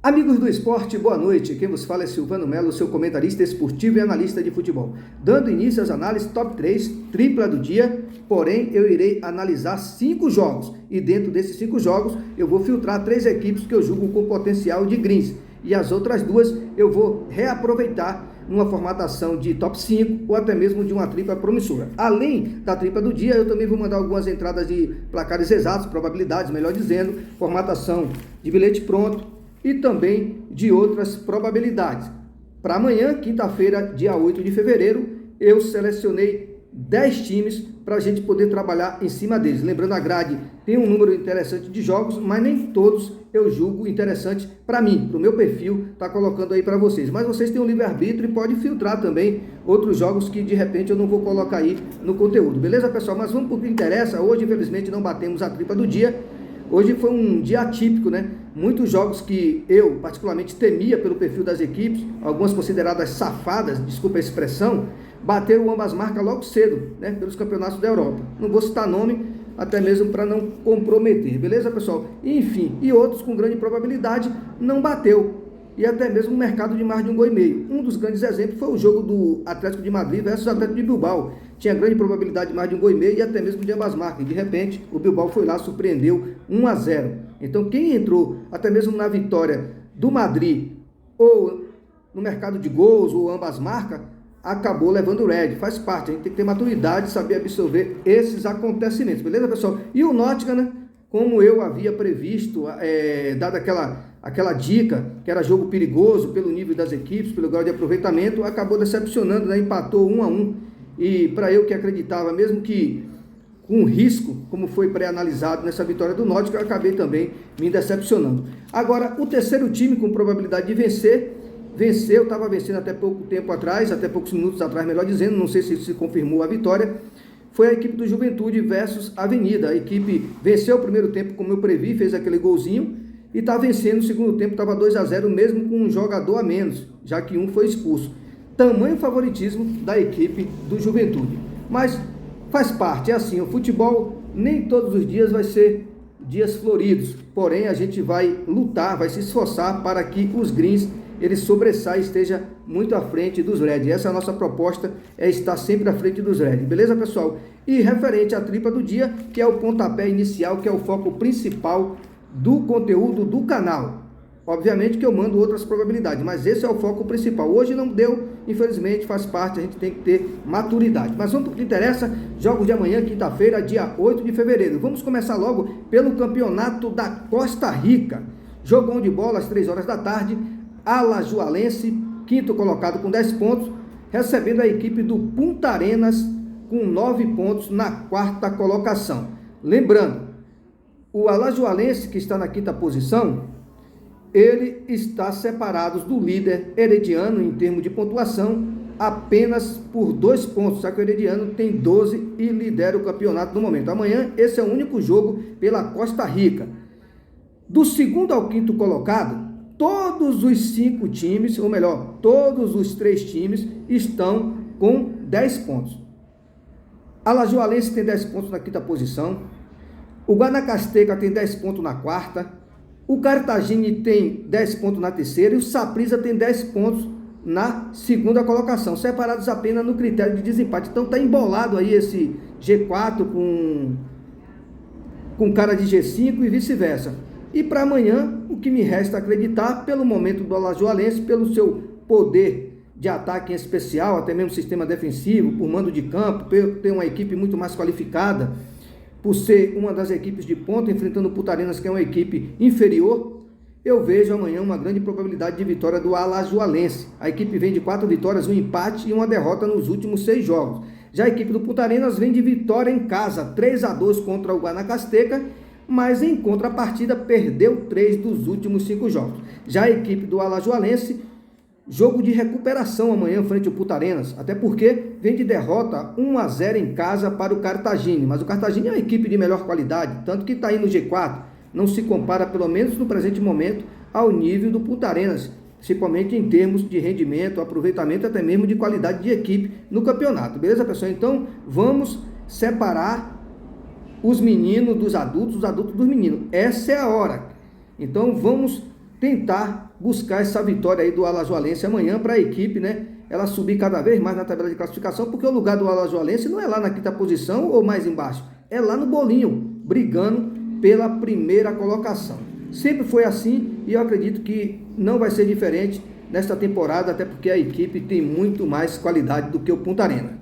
Amigos do esporte, boa noite. Quem vos fala é Silvano Melo, seu comentarista esportivo e analista de futebol. Dando início às análises top 3, tripla do dia, porém eu irei analisar 5 jogos. E dentro desses 5 jogos eu vou filtrar 3 equipes que eu julgo com potencial de greens. E as outras 2 eu vou reaproveitar numa formatação de top 5 ou até mesmo de uma tripla promissora. Além da tripla do dia, eu também vou mandar algumas entradas de placares exatos, probabilidades, melhor dizendo, formatação de bilhete pronto, e também de outras probabilidades. Para amanhã, quinta-feira, dia 8 de fevereiro, eu selecionei 10 times para a gente poder trabalhar em cima deles. Lembrando, a grade tem um número interessante de jogos, mas nem todos eu julgo interessante para mim, para o meu perfil, tá colocando aí para vocês. Mas vocês têm um livre-arbítrio e pode filtrar também outros jogos que de repente eu não vou colocar aí no conteúdo. Beleza, pessoal? Mas vamos para o que interessa. Hoje, infelizmente, não batemos a tripla do dia. Hoje foi um dia atípico, né? Muitos jogos que eu particularmente temia pelo perfil das equipes, algumas consideradas safadas, desculpa a expressão, bateram ambas marcas logo cedo, né? Pelos campeonatos da Europa. Não vou citar nome, até mesmo para não comprometer, beleza, pessoal? Enfim, e outros com grande probabilidade não bateu. E até mesmo no mercado de mais de 1,5 gol. Um dos grandes exemplos foi o jogo do Atlético de Madrid versus Atlético de Bilbao. Tinha grande probabilidade de mais de 1,5 gol e até mesmo de ambas marcas. E de repente, o Bilbao foi lá, surpreendeu 1-0. Então, quem entrou até mesmo na vitória do Madrid ou no mercado de gols ou ambas marcas, acabou levando o red. Faz parte, a gente tem que ter maturidade e saber absorver esses acontecimentos. Beleza, pessoal? E o Nottingham, né? Como eu havia previsto, dado aquela dica, que era jogo perigoso pelo nível das equipes, pelo grau de aproveitamento, acabou decepcionando, né? Empatou 1-1. E para eu que acreditava, mesmo que com risco, como foi pré-analisado nessa vitória do Nottingham, eu acabei também me decepcionando. Agora, o terceiro time com probabilidade de vencer, venceu, estava vencendo até pouco tempo atrás, até poucos minutos atrás, melhor dizendo, não sei se confirmou a vitória, foi a equipe do Juventude versus Avenida. A equipe venceu o primeiro tempo, como eu previ, fez aquele golzinho, e está vencendo o segundo tempo, estava 2-0, mesmo com um jogador a menos, já que um foi expulso. Tamanho favoritismo da equipe do Juventude. Mas faz parte, é assim, o futebol nem todos os dias vai ser dias floridos, porém a gente vai lutar, vai se esforçar para que os greens ele sobressaia e esteja muito à frente dos red. Essa é a nossa proposta, é estar sempre à frente dos red. Beleza, pessoal? E referente à tripla do dia, que é o pontapé inicial, que é o foco principal do conteúdo do canal. Obviamente que eu mando outras probabilidades, mas esse é o foco principal. Hoje não deu, infelizmente, faz parte, a gente tem que ter maturidade. Mas vamos para o que interessa, jogos de amanhã, quinta-feira, dia 8 de fevereiro. Vamos começar logo pelo campeonato da Costa Rica. Jogão de bola às 3 horas da tarde, Alajuelense, quinto colocado com 10 pontos, recebendo a equipe do Punta Arenas com 9 pontos na quarta colocação. Lembrando, o Alajuelense, que está na quinta posição, ele está separado do líder Herediano em termos de pontuação apenas por 2 pontos, só que o Herediano tem 12 e lidera o campeonato no momento. Amanhã esse é o único jogo pela Costa Rica. Do segundo ao quinto colocado, todos os 5 times, ou melhor, todos os 3 times estão com 10 pontos. Alajuelense tem 10 pontos na quinta posição, o Guanacasteca tem 10 pontos na quarta, o Cartagine tem 10 pontos na terceira e o Saprissa tem 10 pontos na segunda colocação, separados apenas no critério de desempate. Então está embolado aí esse G4 com cara de G5 e vice-versa. E para amanhã, o que me resta acreditar, pelo momento do Alajuelense, pelo seu poder de ataque em especial, até mesmo sistema defensivo, por mando de campo, por ter uma equipe muito mais qualificada, por ser uma das equipes de ponta, enfrentando o Punta Arenas, que é uma equipe inferior, eu vejo amanhã uma grande probabilidade de vitória do Alajuelense. A equipe vem de 4 vitórias, um empate e uma derrota nos últimos 6 jogos. Já a equipe do Punta Arenas vem de vitória em casa, 3-2 contra o Guanacasteca, mas em contrapartida perdeu 3 dos últimos 5 jogos. Já a equipe do Alajuelense, jogo de recuperação amanhã frente ao Punta Arenas, até porque vem de derrota 1-0 em casa para o Cartagine, mas o Cartagine é uma equipe de melhor qualidade, tanto que está aí no G4, não se compara, pelo menos no presente momento, ao nível do Punta Arenas, principalmente em termos de rendimento, aproveitamento, até mesmo de qualidade de equipe no campeonato, beleza, pessoal? Então, vamos separar os meninos dos adultos, os adultos dos meninos. Essa é a hora. Então, vamos tentar buscar essa vitória aí do Alagoalense amanhã para a equipe, né? Ela subir cada vez mais na tabela de classificação, porque o lugar do Alagoalense não é lá na quinta posição ou mais embaixo, é lá no bolinho, brigando pela primeira colocação. Sempre foi assim e eu acredito que não vai ser diferente nesta temporada, até porque a equipe tem muito mais qualidade do que o Punta Arenas.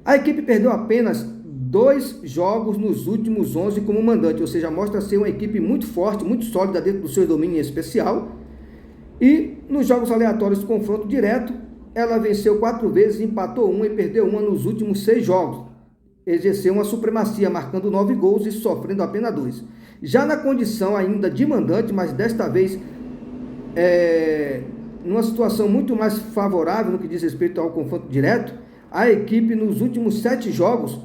A equipe perdeu apenas 2 jogos nos últimos 11 como mandante, ou seja, mostra ser uma equipe muito forte, muito sólida dentro do seu domínio especial. E nos jogos aleatórios, confronto direto, ela venceu 4 vezes, empatou 1 e perdeu 1 nos últimos 6 jogos. Exerceu uma supremacia, marcando 9 gols e sofrendo apenas 2. Já na condição ainda de mandante, mas desta vez numa situação muito mais favorável no que diz respeito ao confronto direto, a equipe nos últimos 7 jogos,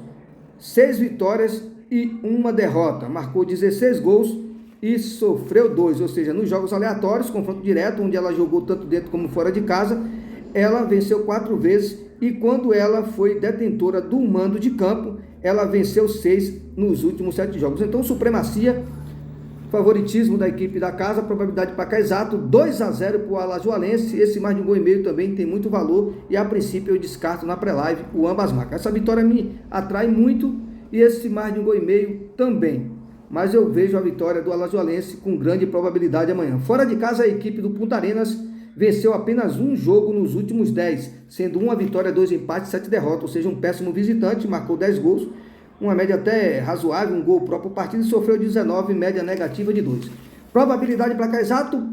6 vitórias e 1 derrota, marcou 16 gols e sofreu 2, ou seja, nos jogos aleatórios, confronto direto, onde ela jogou tanto dentro como fora de casa, ela venceu 4 vezes e quando ela foi detentora do mando de campo, ela venceu 6 nos últimos 7 jogos. Então, supremacia, favoritismo da equipe da casa, probabilidade de placar exato, 2-0 para o Alagoalense. Esse mais de 1,5 gol também tem muito valor e a princípio eu descarto na pré-live o ambas marcas. Essa vitória me atrai muito e esse mais de 1,5 gol também. Mas eu vejo a vitória do Alagoalense com grande probabilidade amanhã. Fora de casa, a equipe do Punta Arenas venceu apenas 1 jogo nos últimos 10, sendo 1 vitória, 2 empates, 7 derrotas, ou seja, um péssimo visitante, marcou 10 gols, uma média até razoável, um gol próprio partido, e sofreu 19, média negativa de 2. Probabilidade de placar exato,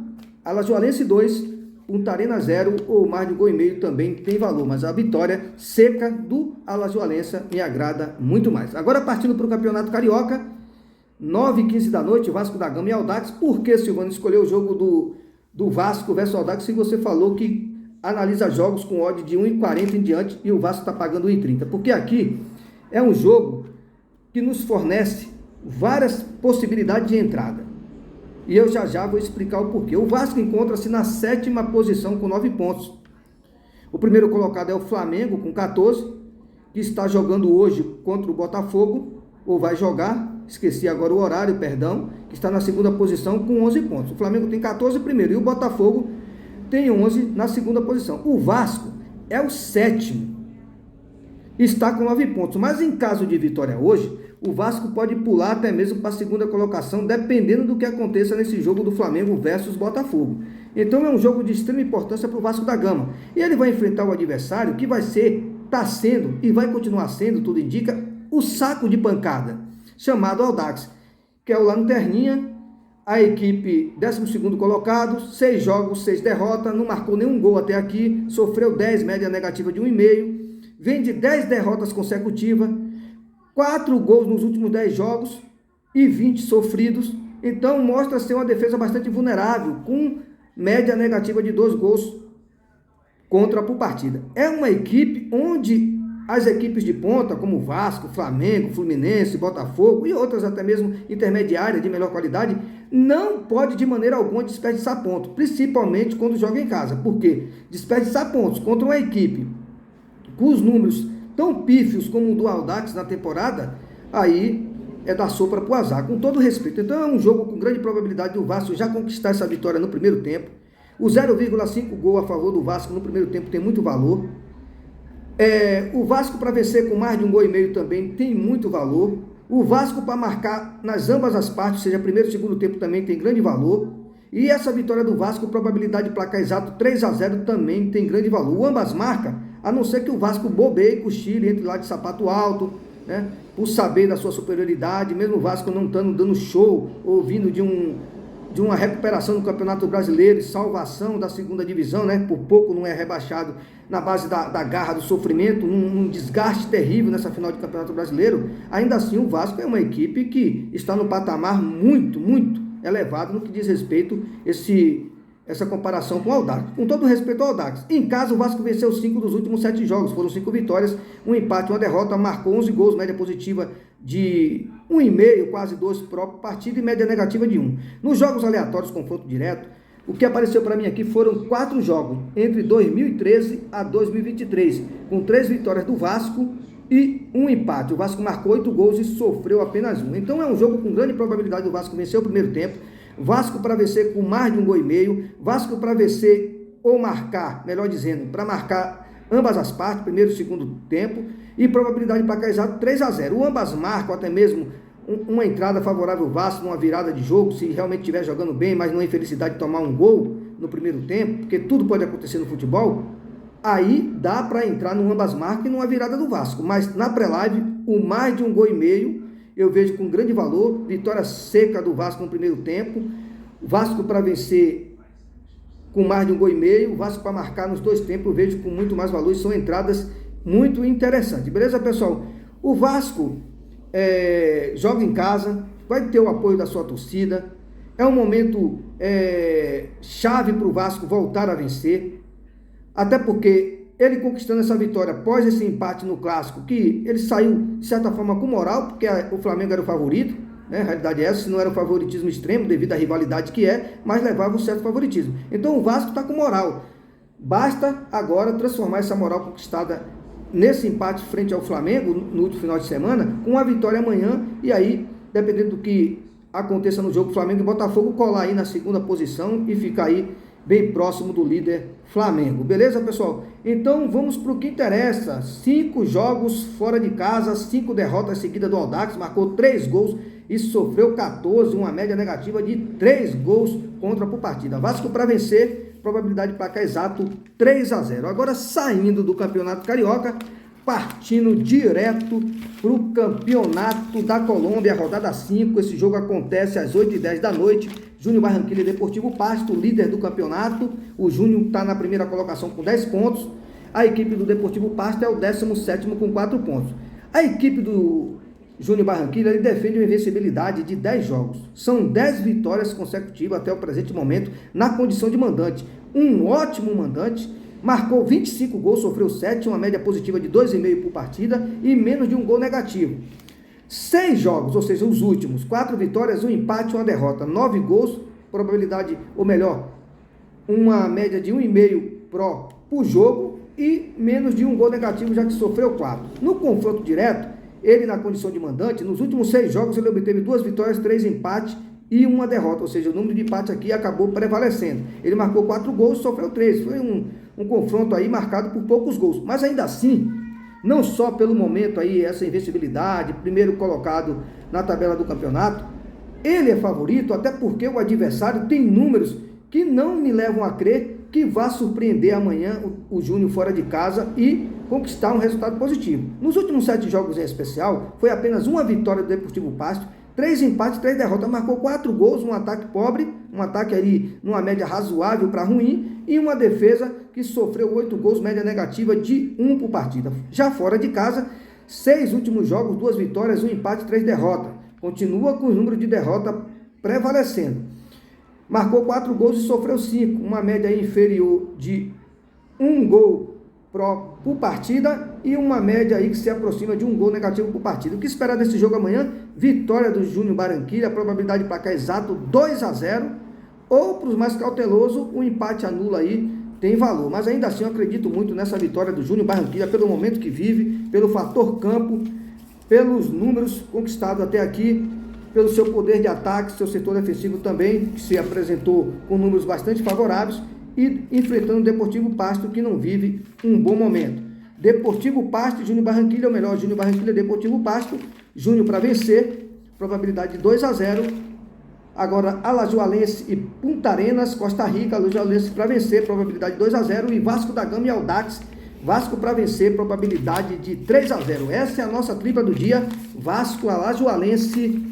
Alagoalense 2, Punta Arenas 0, ou mais de 1,5 gol também tem valor, mas a vitória seca do Alagoalense me agrada muito mais. Agora partindo para o Campeonato Carioca, 9h15 da noite, Vasco da Gama e Audax. Por que, Silvano, escolheu o jogo do Vasco versus Audax se você falou que analisa jogos com odd de 1,40 em diante e o Vasco está pagando 1,30? Porque aqui é um jogo que nos fornece várias possibilidades de entrada. E eu já vou explicar o porquê. O Vasco encontra-se na 7ª posição com 9 pontos. O primeiro colocado é o Flamengo com 14, que está jogando hoje contra o Botafogo, ou vai jogar, esqueci agora o horário, perdão, que está na 2ª posição com 11 pontos. O Flamengo tem 14 primeiro e o Botafogo tem 11 na 2ª posição. O Vasco é o 7º, está com 9 pontos, mas em caso de vitória hoje, o Vasco pode pular até mesmo para a 2ª colocação, dependendo do que aconteça nesse jogo do Flamengo versus Botafogo. Então é um jogo de extrema importância para o Vasco da Gama. E ele vai enfrentar o adversário que vai ser, está sendo e vai continuar sendo, tudo indica, o saco de pancada, chamado Audax, que é o Lanterninha, a equipe 12º colocado, 6 jogos, 6 derrotas, não marcou nenhum gol até aqui, sofreu 10, média negativa de 1,5, vem de 10 derrotas consecutivas, 4 gols nos últimos 10 jogos e 20 sofridos, então mostra ser uma defesa bastante vulnerável, com média negativa de 2 gols contra por partida. É uma equipe onde as equipes de ponta, como Vasco, Flamengo, Fluminense, Botafogo e outras até mesmo intermediárias de melhor qualidade, não pode de maneira alguma desperdiçar pontos, principalmente quando joga em casa. Por quê? Desperdiçar pontos contra uma equipe com os números tão pífios como o do Audax na temporada, aí é dar sopa para o azar, com todo respeito. Então é um jogo com grande probabilidade do Vasco já conquistar essa vitória no primeiro tempo. O 0,5 gol a favor do Vasco no primeiro tempo tem muito valor. O Vasco para vencer com mais de 1,5 gol também tem muito valor. O Vasco para marcar nas ambas as partes, seja primeiro e segundo tempo, também tem grande valor. E essa vitória do Vasco, probabilidade de placar exato 3-0 também tem grande valor. O ambas marca, a não ser que o Vasco bobeie e cochile, entre lá de sapato alto, né, por saber da sua superioridade, mesmo o Vasco não estando dando show, ou vindo de uma recuperação do Campeonato Brasileiro, salvação da 2ª divisão, né? Por pouco não é rebaixado na base da garra, do sofrimento, num desgaste terrível nessa final de Campeonato Brasileiro. Ainda assim, o Vasco é uma equipe que está no patamar muito, muito elevado no que diz respeito essa comparação com o Audax. Com todo respeito ao Audax, em casa o Vasco venceu 5 dos últimos 7 jogos, foram 5 vitórias, um empate, uma derrota, marcou 11 gols, média positiva de 1,5, quase 2 próprio partido e média negativa de 1. Nos jogos aleatórios, confronto direto, o que apareceu para mim aqui foram 4 jogos, entre 2013 a 2023, com 3 vitórias do Vasco e um empate. O Vasco marcou 8 gols e sofreu apenas 1. Então é um jogo com grande probabilidade do Vasco vencer o primeiro tempo. Vasco para vencer com mais de 1,5 gols, Vasco para vencer ou marcar, melhor dizendo, para marcar ambas as partes, primeiro e segundo tempo, e probabilidade de placar exato 3-0. O ambas marcam, até mesmo uma entrada favorável ao Vasco, numa virada de jogo, se realmente estiver jogando bem, mas não é infelicidade de tomar um gol no primeiro tempo, porque tudo pode acontecer no futebol. Aí dá para entrar no ambas marcas e numa virada do Vasco. Mas na pré-live, o mais de 1,5 gols eu vejo com grande valor. Vitória seca do Vasco no primeiro tempo. Vasco para vencer com mais de 1,5 gols. Vasco para marcar nos dois tempos eu vejo com muito mais valor. São entradas muito interessantes. Beleza, pessoal? O Vasco joga em casa, vai ter o apoio da sua torcida. É um momento chave para o Vasco voltar a vencer. Até porque ele conquistando essa vitória após esse empate no Clássico, que ele saiu de certa forma com moral, porque o Flamengo era o favorito, né? A realidade é essa, se não era um favoritismo extremo devido à rivalidade que mas levava um certo favoritismo. Então o Vasco está com moral. Basta agora transformar essa moral conquistada nesse empate frente ao Flamengo no último final de semana, com a vitória amanhã, e aí, dependendo do que aconteça no jogo, Flamengo e Botafogo colar aí na segunda posição e ficar aí bem próximo do líder Flamengo. Beleza, pessoal? Então vamos para o que interessa. 5 jogos fora de casa, 5 derrotas seguidas do Audax, marcou 3 gols e sofreu 14, uma média negativa de 3 gols contra por partida. Vasco para vencer, probabilidade de placar exato 3-0. Agora saindo do Campeonato Carioca, partindo direto para o Campeonato da Colômbia, rodada 5. Esse jogo acontece às 8h10 da noite. Júnior Barranquilla e Deportivo Pasto, líder do campeonato. O Júnior está na primeira colocação com 10 pontos. A equipe do Deportivo Pasto é o 17º com 4 pontos. A equipe do Júnior Barranquilla defende uma invencibilidade de 10 jogos. São 10 vitórias consecutivas até o presente momento na condição de mandante. Um ótimo mandante. Marcou 25 gols, sofreu 7, uma média positiva de 2,5 por partida e menos de um gol negativo. 6 jogos, ou seja, os últimos, 4 vitórias, um empate e uma derrota. 9 gols, probabilidade, ou melhor, uma média de 1,5 por jogo e menos de um gol negativo, já que sofreu 4. No confronto direto, ele na condição de mandante, nos últimos 6 jogos ele obteve 2 vitórias, 3 empates e uma derrota, ou seja, o número de empates aqui acabou prevalecendo. Ele marcou 4 gols, sofreu 3. Foi um confronto aí marcado por poucos gols, mas ainda assim, não só pelo momento aí, essa invencibilidade, primeiro colocado na tabela do campeonato, ele é favorito, até porque o adversário tem números que não me levam a crer que vá surpreender amanhã o Júnior fora de casa e conquistar um resultado positivo. Nos últimos 7 jogos em especial, foi apenas uma vitória do Deportivo Pasto, 3 empates, 3 derrotas, marcou 4 gols, um ataque pobre, um ataque ali numa média razoável para ruim, e uma defesa que sofreu 8 gols, média negativa de 1 por partida. Já fora de casa, 6 últimos jogos, 2 vitórias, 1 empate, 3 derrotas. Continua com o número de derrota prevalecendo. Marcou 4 gols e sofreu 5, uma média inferior de 1 gol por partida e uma média aí que se aproxima de 1 gol negativo por partida. O que esperar desse jogo amanhã? Vitória do Júnior Barranquilla, probabilidade de placar exato 2-0, ou para os mais cautelosos, o empate anula aí, tem valor. Mas ainda assim eu acredito muito nessa vitória do Júnior Barranquilla, pelo momento que vive, pelo fator campo, pelos números conquistados até aqui, pelo seu poder de ataque, seu setor defensivo também, que se apresentou com números bastante favoráveis, e enfrentando o Deportivo Pasto, que não vive um bom momento. Deportivo Pasto e Júnior Barranquilla, ou melhor, Júnior Barranquilla e Deportivo Pasto. Júnior para vencer, probabilidade de 2-0. Agora, Alajuelense e Punta Arenas, Costa Rica, Alajuelense para vencer, probabilidade de 2-0. E Vasco da Gama e Audax, Vasco para vencer, probabilidade de 3-0. Essa é a nossa tripla do dia, Vasco, Alajuelense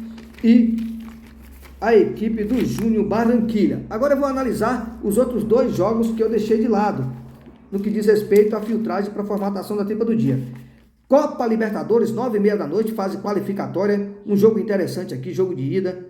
e a equipe do Júnior Barranquilla. Agora eu vou analisar os outros 2 jogos que eu deixei de lado, no que diz respeito à filtragem para a formatação da tripla do dia. Copa Libertadores, 9h30 da noite, fase qualificatória, um jogo interessante aqui, jogo de ida.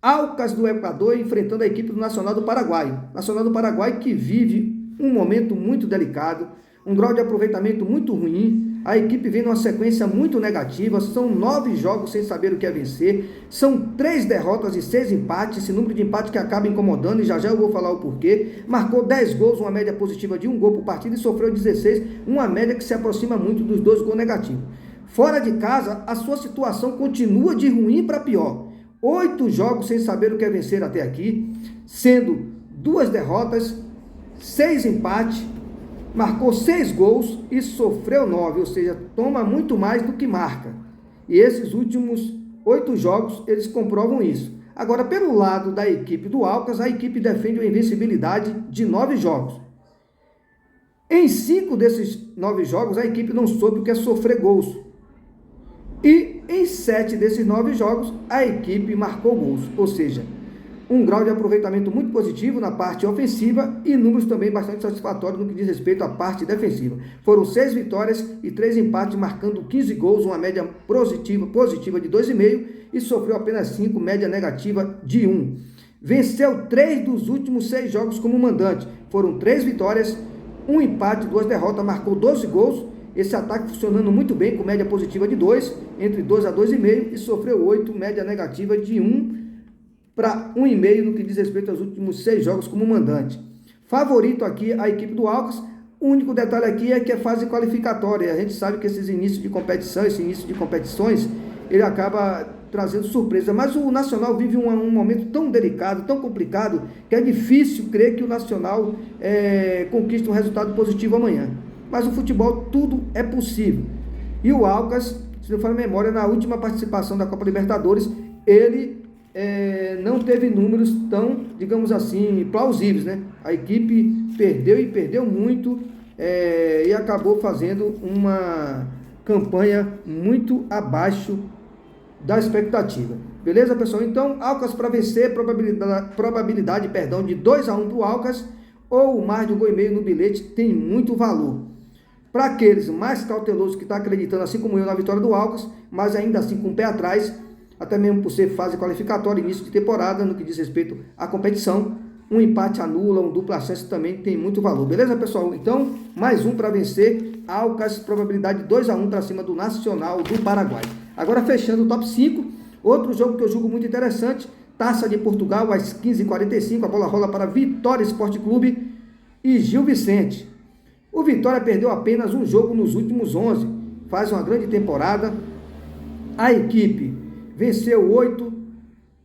Alcas do Equador enfrentando a equipe do Nacional do Paraguai. Nacional do Paraguai que vive um momento muito delicado, um grau de aproveitamento muito ruim. A equipe vem numa sequência muito negativa, são 9 jogos sem saber o que é vencer, são 3 derrotas e 6 empates, esse número de empates que acaba incomodando, e já já eu vou falar o porquê. Marcou 10 gols, uma média positiva de 1 gol por partida, e sofreu 16, uma média que se aproxima muito dos 2 gols negativos. Fora de casa, a sua situação continua de ruim para pior. 8 jogos sem saber o que é vencer até aqui, sendo 2 derrotas, 6 empates, marcou 6 gols e sofreu 9, ou seja, toma muito mais do que marca. E esses últimos 8 jogos, eles comprovam isso. Agora, pelo lado da equipe do Alcas, a equipe defende uma invencibilidade de 9 jogos. Em 5 desses 9 jogos, a equipe não soube o que é sofrer gols. E em 7 desses 9 jogos, a equipe marcou gols. Ou seja, um grau de aproveitamento muito positivo na parte ofensiva e números também bastante satisfatórios no que diz respeito à parte defensiva. Foram 6 vitórias e 3 empates, marcando 15 gols, uma média positiva de 2,5 e sofreu apenas 5, média negativa de 1. Venceu 3 dos últimos 6 jogos como mandante. Foram 3 vitórias, 1 empate, 2 derrotas, marcou 12 gols. Esse ataque funcionando muito bem, com média positiva de 2, entre 2 a 2,5 e sofreu 8, média negativa de 1 para 1,5 no que diz respeito aos últimos 6 jogos como mandante. Favorito aqui a equipe do Alcas. O único detalhe aqui é que é fase qualificatória. A gente sabe que esses inícios de competição, esse início de competições, ele acaba trazendo surpresa. Mas o Nacional vive um momento tão delicado, tão complicado, que é difícil crer que o Nacional conquiste um resultado positivo amanhã. Mas o futebol, tudo é possível. E o Alcas, se não for a memória, na última participação da Copa Libertadores, ele não teve números tão, digamos assim, plausíveis, né? A equipe perdeu e perdeu muito e acabou fazendo uma campanha muito abaixo da expectativa. Beleza, pessoal? Então, Alcas para vencer, probabilidade de 2-1 para o Alcas, ou mais de 1,5 gol no bilhete, tem muito valor. Para aqueles mais cautelosos que estão acreditando, assim como eu, na vitória do Alcas, mas ainda assim com o pé atrás, até mesmo por ser fase qualificatória, início de temporada, no que diz respeito à competição, um empate anula, um duplo acesso também tem muito valor. Beleza, pessoal? Então, mais um para vencer, Alcas, probabilidade 2-1 para cima do Nacional do Paraguai. Agora, fechando o top 5, outro jogo que eu julgo muito interessante, Taça de Portugal, às 15h45, a bola rola para Vitória Esporte Clube e Gil Vicente. O Vitória perdeu apenas um jogo nos últimos 11, faz uma grande temporada. A equipe venceu 8,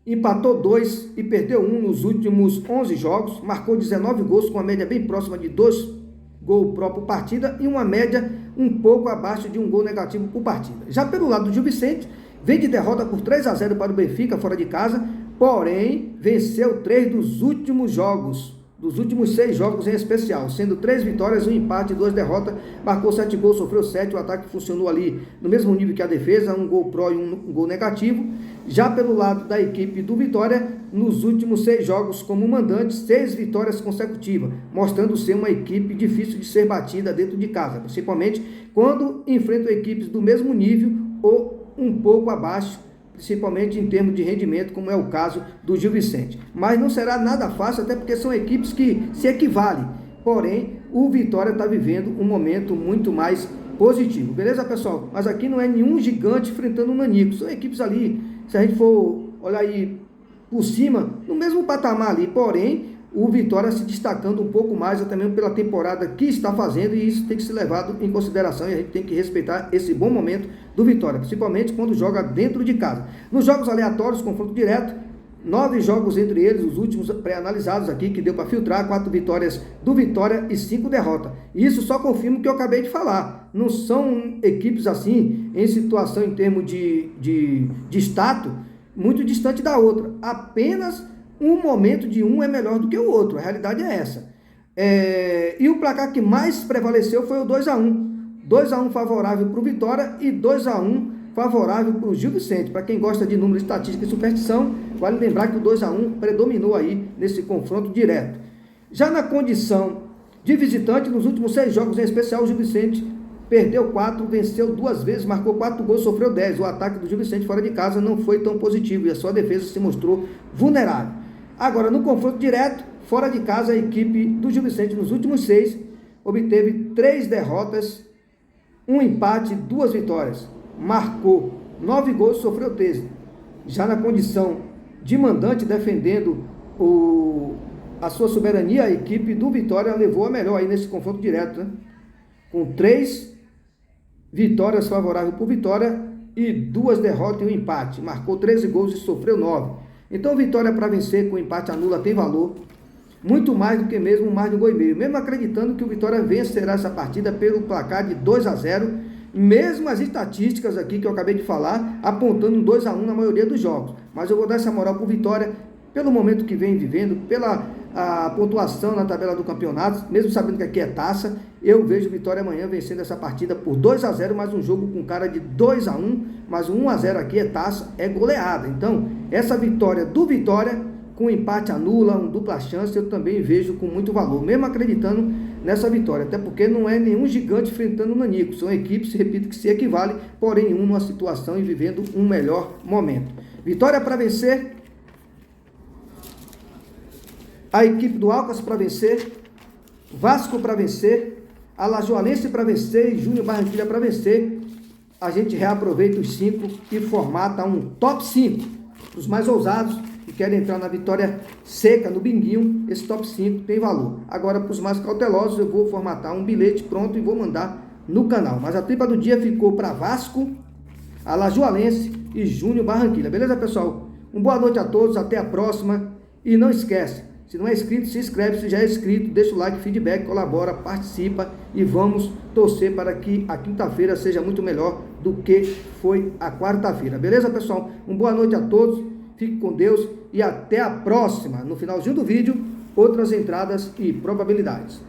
empatou 2 e perdeu 1 nos últimos 11 jogos, marcou 19 gols com uma média bem próxima de 2 gols por partida e uma média um pouco abaixo de 1 gol negativo por partida. Já pelo lado do Gil Vicente, vem de derrota por 3-0 para o Benfica fora de casa, porém venceu 3 dos últimos jogos, dos últimos 6 jogos em especial, sendo 3 vitórias, 1 empate e 2 derrotas, marcou 7 gols, sofreu 7, o ataque funcionou ali no mesmo nível que a defesa, 1 gol pró e 1 gol negativo. Já pelo lado da equipe do Vitória, nos últimos 6 jogos como mandante, 6 vitórias consecutivas, mostrando ser uma equipe difícil de ser batida dentro de casa, principalmente quando enfrentam equipes do mesmo nível ou um pouco abaixo, principalmente em termos de rendimento, como é o caso do Gil Vicente. Mas não será nada fácil, até porque são equipes que se equivalem. Porém, o Vitória está vivendo um momento muito mais positivo. Beleza, pessoal? Mas aqui não é nenhum gigante enfrentando um nanico. São equipes ali, se a gente for olhar aí por cima, no mesmo patamar ali. Porém, o Vitória se destacando um pouco mais, até mesmo pela temporada que está fazendo, e isso tem que ser levado em consideração, e a gente tem que respeitar esse bom momento do Vitória, principalmente quando joga dentro de casa. Nos jogos aleatórios, confronto direto, 9 jogos entre eles, os últimos pré-analisados aqui, que deu para filtrar, 4 vitórias do Vitória e 5 derrotas. Isso só confirma o que eu acabei de falar. Não são equipes assim, em situação em termos de status, muito distante da outra. Apenas um momento de um é melhor do que o outro, a realidade é essa. E o placar que mais prevaleceu foi o 2-1. 2-1 favorável para o Vitória e 2-1 favorável para o Gil Vicente. Para quem gosta de números, estatística e superstição, vale lembrar que o 2-1 predominou aí nesse confronto direto. Já na condição de visitante, nos últimos 6 jogos em especial, o Gil Vicente perdeu 4, venceu 2 vezes, marcou 4 gols, sofreu 10. O ataque do Gil Vicente fora de casa não foi tão positivo e a sua defesa se mostrou vulnerável. Agora, no confronto direto, fora de casa, a equipe do Gil Vicente, nos últimos 6, obteve 3 derrotas, 1 empate, 2 vitórias. Marcou 9 gols, sofreu 13. Já na condição de mandante, defendendo a sua soberania, a equipe do Vitória levou a melhor aí nesse confronto direto, né? Com 3 vitórias favoráveis para o Vitória e 2 derrotas e um empate. Marcou 13 gols e sofreu 9. Então, vitória para vencer com empate anula tem valor. Muito mais do que mesmo mais de 1,5 gol. Mesmo acreditando que o Vitória vencerá essa partida pelo placar de 2-0, mesmo as estatísticas aqui que eu acabei de falar, apontando 2-1 na maioria dos jogos. Mas eu vou dar essa moral para o Vitória, pelo momento que vem vivendo, pela pontuação na tabela do campeonato, mesmo sabendo que aqui é taça. Eu vejo o Vitória amanhã vencendo essa partida por 2-0, mais um jogo com cara de 2-1, mas um 1-0 aqui é taça, é goleada. Então, essa vitória do Vitória, com empate anula, um dupla chance, eu também vejo com muito valor, mesmo acreditando nessa vitória, até porque não é nenhum gigante enfrentando o Nanico, são equipes, repito, que se equivalem, porém um numa situação e vivendo um melhor momento. Vitória para vencer, a equipe do Alcas para vencer, Vasco para vencer, Alagoalense para vencer e Júnior Barranquilla para vencer. A gente reaproveita os 5 e formata um top 5, os mais ousados, que querem entrar na vitória seca, no binguinho. Esse top 5 tem valor. Agora, para os mais cautelosos, eu vou formatar um bilhete pronto e vou mandar no canal. Mas a tripla do dia ficou para Vasco, Alagoalense e Júnior Barranquilla. Beleza, pessoal? Uma boa noite a todos, até a próxima. E não esquece, se não é inscrito, se inscreve. Se já é inscrito, deixa o like, feedback, colabora, participa e vamos torcer para que a quinta-feira seja muito melhor do que foi a quarta-feira. Beleza, pessoal? Uma boa noite a todos. Fique com Deus e até a próxima. No finalzinho do vídeo, outras entradas e probabilidades.